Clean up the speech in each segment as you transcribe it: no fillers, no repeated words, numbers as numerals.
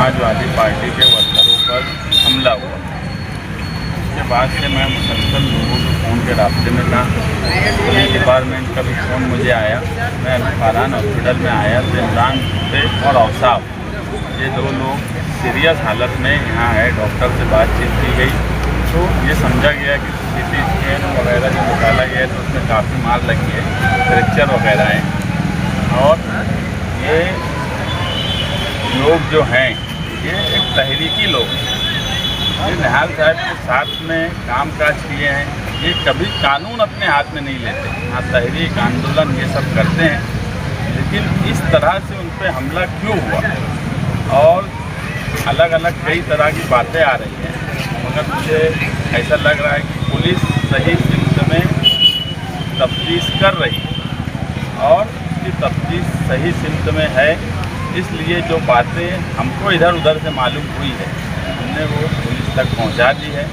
Samajwadi party के वर्करों पर हमला हुआ। इसके बाद से मैं मुसलसल लोगों के फ़ोन के रास्ते में था। पुलिस डिपार्टमेंट का भी फ़ोन मुझे आया। मैं अभी फारहान हॉस्पिटल में आया तो इमरान पे और औसाफ ये दो लोग सीरियस हालत में यहाँ है। डॉक्टर से बातचीत की गई तो ये समझा गया कि सीटी स्कैन वगैरह जो निकाला गया है तो उसमें काफ़ी मार लगी है, फ्रैक्चर वगैरह है। और ये लोग जो हैं ये एक तहरीकी लोग, ये निहाल साहब के साथ में काम काज किए हैं। ये कभी कानून अपने हाथ में नहीं लेते। हाँ, तहरीक आंदोलन ये सब करते हैं, लेकिन इस तरह से उन पर हमला क्यों हुआ और अलग अलग कई तरह की बातें आ रही हैं। मगर मुझे ऐसा लग रहा है कि पुलिस सही सिमत में तफ्तीश कर रही है और उसकी तफ्तीश सही सिमत में है। इसलिए जो बातें हमको इधर उधर से मालूम हुई है हमने वो पुलिस तक पहुंचा दी है।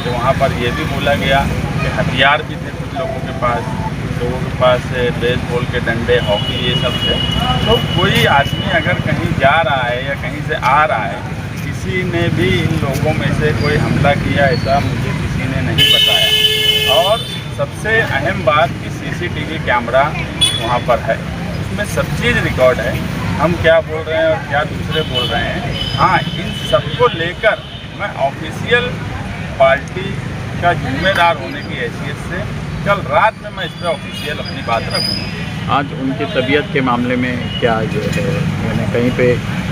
तो वहाँ पर ये भी बोला गया कि हथियार भी थे कुछ लोगों के पास, कुछ लोगों के पास बेसबॉल के डंडे, हॉकी ये सब थे। तो कोई आदमी अगर कहीं जा रहा है या कहीं से आ रहा है, किसी ने भी इन लोगों में से कोई हमला किया ऐसा मुझे किसी ने नहीं बताया। और सबसे अहम बात कि सीसीटीवी कैमरा वहाँ पर है, उसमें सब चीज़ रिकॉर्ड है। हम क्या बोल रहे हैं और क्या दूसरे बोल रहे हैं। हाँ, इन सबको लेकर मैं ऑफिशियल पार्टी का जिम्मेदार होने की हैसियत से कल रात में मैं इस पर ऑफिशियल अपनी बात रखूँगा। आज उनकी तबीयत के मामले में क्या जो है, यानी कहीं पे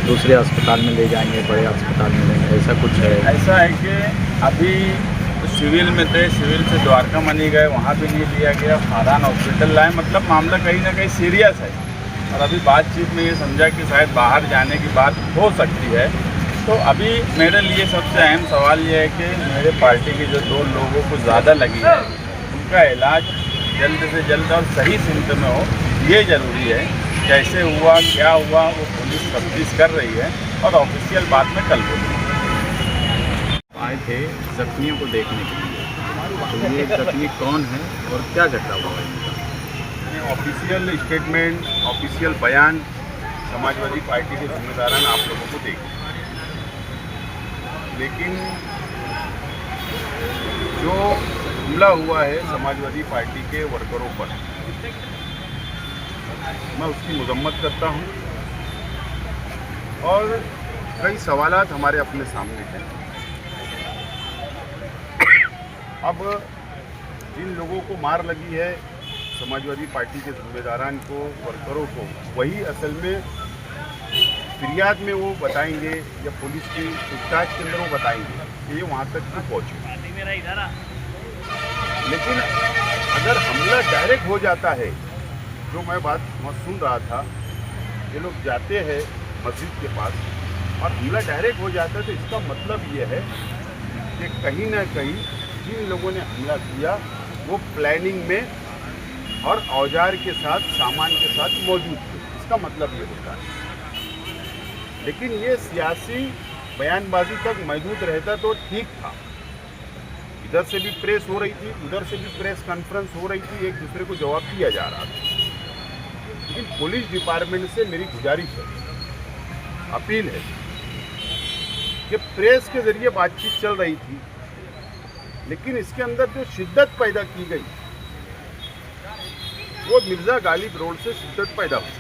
दूसरे अस्पताल में ले जाएंगे, बड़े अस्पताल में लेंगे, ऐसा कुछ है? ऐसा है कि अभी सिविल में थे, सिविल से द्वारका मनी गए, वहाँ भी नहीं लिया गया, फारहान हॉस्पिटल लाए। मतलब मामला कहीं ना कहीं सीरियस है। और अभी बातचीत में ये समझा कि शायद बाहर जाने की बात हो सकती है। तो अभी मेरे लिए सबसे अहम सवाल ये है कि मेरे पार्टी के जो दो लोगों को ज़्यादा लगी है उनका इलाज जल्द से जल्द और सही सिमत में हो, ये ज़रूरी है। कैसे हुआ, क्या हुआ, वो पुलिस तफ्तीश कर रही है और ऑफिशियल बात में कल बोलूँगा। आए थे जख्मियों को देखने के लिए, तो ये जख्मी कौन है और क्या झगड़ा हुआ है इनका? ऑफिशियल स्टेटमेंट, ऑफिशियल बयान समाजवादी पार्टी के जिम्मेदारान आप लोगों को देंगे, लेकिन जो हमला हुआ है समाजवादी पार्टी के वर्करों पर, मैं उसकी मजम्मत करता हूं और कई सवालात हमारे अपने सामने हैं। अब जिन लोगों को मार लगी है समाजवादी पार्टी के जिम्मेदारान को, वर्करों को, वही असल में फिरियाद में वो बताएंगे या पुलिस की पूछताछ के अंदर वो बताएंगे कि ये वहाँ तक क्यों पहुँचे। लेकिन अगर हमला डायरेक्ट हो जाता है, जो मैं बात सुन रहा था, ये लोग जाते हैं मस्जिद के पास और हमला डायरेक्ट हो जाता है, तो इसका मतलब ये है कि कहीं ना कहीं जिन लोगों ने हमला किया वो प्लानिंग में और औजार के साथ, सामान के साथ मौजूद थे। इसका मतलब ये होता है। लेकिन ये सियासी बयानबाजी तक महदूद रहता तो ठीक था। इधर से भी प्रेस हो रही थी, उधर से भी प्रेस कॉन्फ्रेंस हो रही थी, एक दूसरे को जवाब दिया जा रहा था। लेकिन पुलिस डिपार्टमेंट से मेरी गुजारिश है, अपील है कि प्रेस के जरिए बातचीत चल रही थी, लेकिन इसके अंदर जो शिद्दत पैदा की गई वो मिर्ज़ा गालिब रोड से शिद्दत पैदा हुई।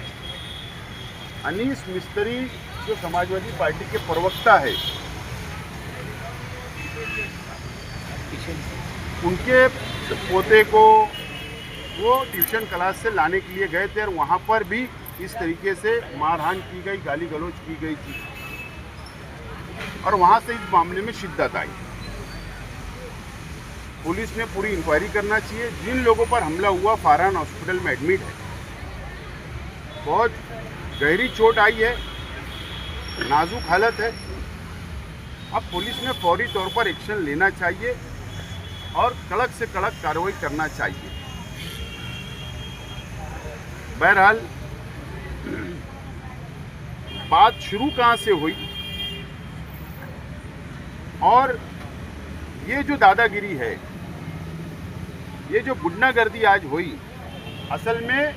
अनीस मिस्त्री जो समाजवादी पार्टी के प्रवक्ता है, उनके पोते को वो ट्यूशन क्लास से लाने के लिए गए थे और वहाँ पर भी इस तरीके से मारहान की गई, गाली गलौज की गई थी और वहाँ से इस मामले में शिद्दत आई। पुलिस ने पूरी इंक्वायरी करना चाहिए। जिन लोगों पर हमला हुआ फारहान हॉस्पिटल में एडमिट है, बहुत गहरी चोट आई है, नाजुक हालत है। अब पुलिस ने फौरी तौर पर एक्शन लेना चाहिए और कड़क से कड़क कार्रवाई करना चाहिए। बहरहाल बात शुरू कहाँ से हुई और ये जो दादागिरी है, ये जो गुंडागर्दी आज हुई, असल में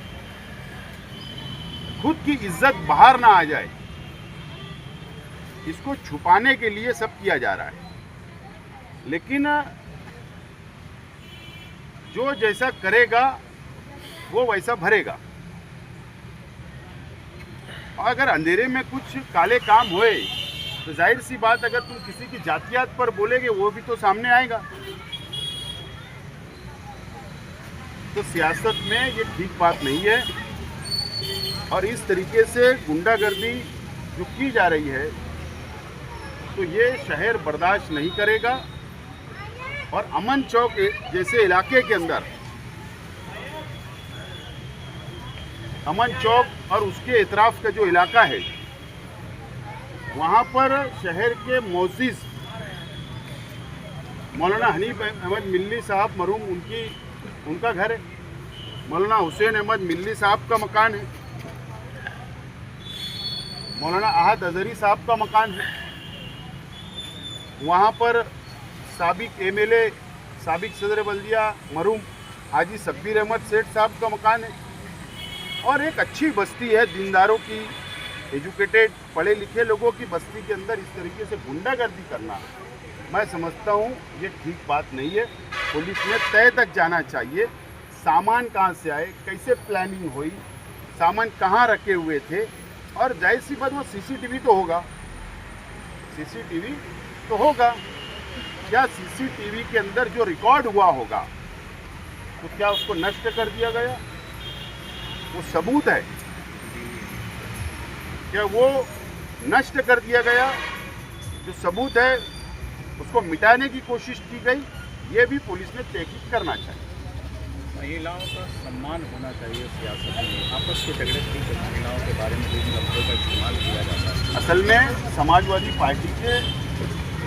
खुद की इज्जत बाहर ना आ जाए इसको छुपाने के लिए सब किया जा रहा है, लेकिन जो जैसा करेगा वो वैसा भरेगा। अगर अंधेरे में कुछ काले काम होए तो जाहिर सी बात, अगर तुम किसी की जातियात पर बोलेगे वो भी तो सामने आएगा। तो सियासत में ये ठीक बात नहीं है, और इस तरीके से गुंडागर्दी जो की जा रही है तो ये शहर बर्दाश्त नहीं करेगा। और अमन चौक जैसे इलाके के अंदर, अमन चौक और उसके इतराफ का जो इलाका है, वहाँ पर शहर के मोअज़्ज़िज़ मौलाना हनीफ अहमद मिल्ली साहब मरहूम, उनका घर है। मौलाना हुसैन अहमद मिल्ली साहब का मकान है। मौलाना अहद अजहरी साहब का मकान है। वहाँ पर साबिक एमएलए, साबिक सदर बल्दिया मरहूम हाजी शब्बीर अहमद सेठ साहब का मकान है। और एक अच्छी बस्ती है, दीनदारों की, एजुकेटेड पढ़े लिखे लोगों की बस्ती के अंदर इस तरीके से गुंडागर्दी करना, मैं समझता हूँ ये ठीक बात नहीं है। पुलिस ने तय तक जाना चाहिए, सामान कहाँ से आए, कैसे प्लानिंग हुई, सामान कहाँ रखे हुए थे। और जाहिर सी बात, वो सीसीटीवी तो होगा, सीसीटीवी तो होगा। क्या सीसीटीवी के अंदर जो रिकॉर्ड हुआ होगा तो क्या उसको नष्ट कर दिया गया? वो सबूत है, क्या वो नष्ट कर दिया गया? जो सबूत है उसको मिटाने की कोशिश की गई, ये भी पुलिस ने तहकीक करना चाहिए। महिलाओं का सम्मान होना चाहिए सियासत में। आपस के झगड़े ठीक है, महिलाओं के बारे में भी लफ्ज़ों का इस्तेमाल किया जाता है। असल में समाजवादी पार्टी के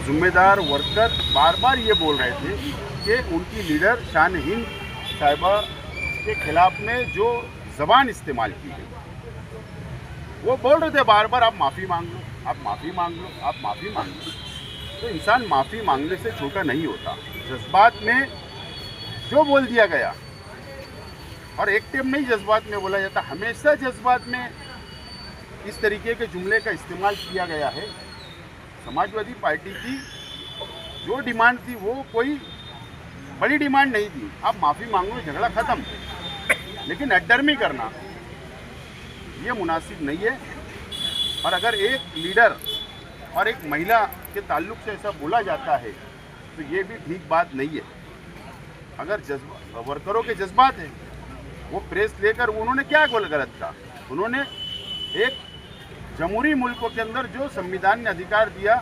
जिम्मेदार वर्कर बार बार ये बोल रहे थे कि उनकी लीडर शान हिंद साहिबा के खिलाफ में जो ज़बान इस्तेमाल की गई, वो बोल रहे थे बार बार, आप माफ़ी मांग लो, आप माफ़ी मांग लो, आप माफ़ी मांग लो। तो इंसान माफ़ी मांगने से छोटा नहीं होता। जज्बात में जो बोल दिया गया, और एक टाइम नहीं जज्बात में बोला जाता, हमेशा जज्बात में इस तरीके के जुमले का इस्तेमाल किया गया है। समाजवादी पार्टी की जो डिमांड थी वो कोई बड़ी डिमांड नहीं थी, आप माफ़ी मांगो, झगड़ा ख़त्म। लेकिन अड्डरमी करना ये मुनासिब नहीं है। और अगर एक लीडर और एक महिला के ताल्लुक से ऐसा बोला जाता है तो ये भी ठीक बात नहीं है। अगर वर्करों के जज्बात हैं, वो प्रेस लेकर उन्होंने क्या गलत कहा? उन्होंने एक जमहूरी मुल्कों के अंदर जो संविधान ने अधिकार दिया,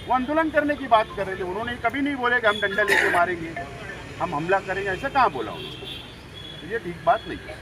वो आंदोलन करने की बात कर रहे थे। उन्होंने कभी नहीं बोले कि हम डंडा लेके मारेंगे, हम हमला करेंगे, ऐसा कहाँ बोला उन्होंने? तो ये ठीक बात नहीं है।